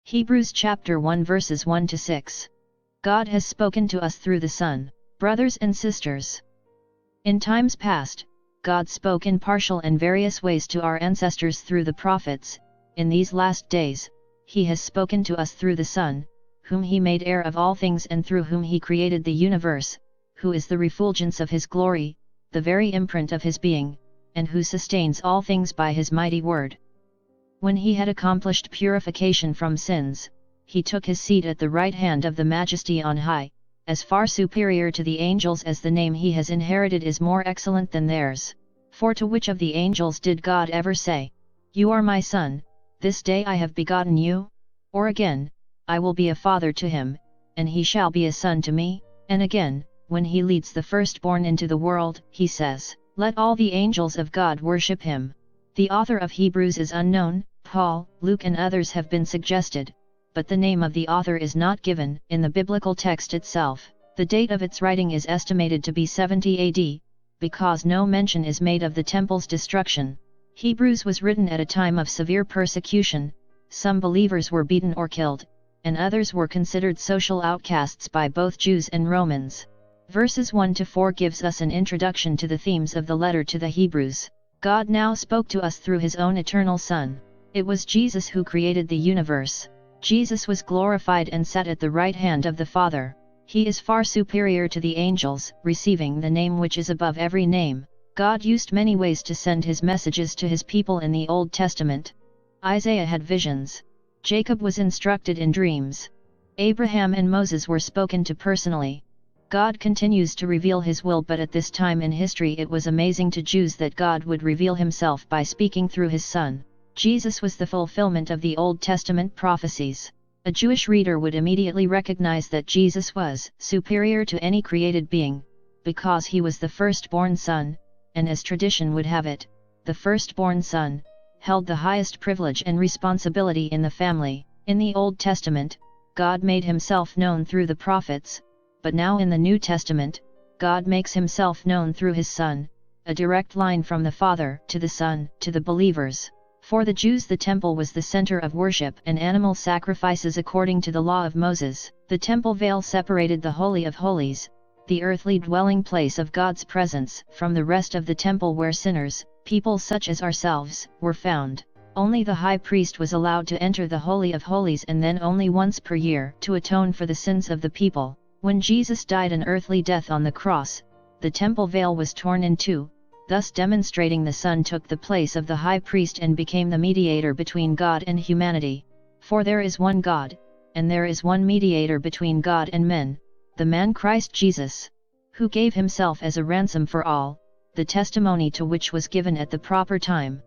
Hebrews chapter 1 verses 1 to 6. God has spoken to us through the Son. Brothers and sisters, in times past, God spoke in partial and various ways to our ancestors through the prophets. In these last days, He has spoken to us through the Son, whom He made heir of all things and through whom He created the universe, who is the refulgence of His glory, the very imprint of His being, and who sustains all things by His mighty word. When He had accomplished purification from sins, He took His seat at the right hand of the Majesty on high, as far superior to the angels as the name He has inherited is more excellent than theirs. For to which of the angels did God ever say, "You are my Son, this day I have begotten you"? Or again, "I will be a father to him, and he shall be a son to me"? And again, when He leads the firstborn into the world, He says, "Let all the angels of God worship him." The author of Hebrews is unknown. Paul, Luke and others have been suggested, but the name of the author is not given in the biblical text itself. The date of its writing is estimated to be 70 AD, because no mention is made of the temple's destruction. Hebrews was written at a time of severe persecution. Some believers were beaten or killed, and others were considered social outcasts by both Jews and Romans. Verses 1 to 4 gives us an introduction to the themes of the letter to the Hebrews. God now spoke to us through His own eternal Son. It was Jesus who created the universe. Jesus was glorified and sat at the right hand of the Father. He is far superior to the angels, receiving the name which is above every name. God used many ways to send His messages to His people in the Old Testament. Isaiah had visions. Jacob was instructed in dreams. Abraham and Moses were spoken to personally. God continues to reveal His will, but at this time in history it was amazing to Jews that God would reveal Himself by speaking through His Son. Jesus was the fulfillment of the Old Testament prophecies. A Jewish reader would immediately recognize that Jesus was superior to any created being, because He was the firstborn son, and as tradition would have it, the firstborn son held the highest privilege and responsibility in the family. In the Old Testament, God made Himself known through the prophets, but now in the New Testament, God makes Himself known through His Son, a direct line from the Father to the Son to the believers. For the Jews, the temple was the center of worship and animal sacrifices according to the law of Moses. The temple veil separated the Holy of Holies, the earthly dwelling place of God's presence, from the rest of the temple where sinners, people such as ourselves, were found. Only the high priest was allowed to enter the Holy of Holies, and then only once per year, to atone for the sins of the people. When Jesus died an earthly death on the cross, the temple veil was torn in two, thus demonstrating the Son took the place of the high priest and became the mediator between God and humanity. For there is one God, and there is one mediator between God and men, the man Christ Jesus, who gave Himself as a ransom for all, the testimony to which was given at the proper time.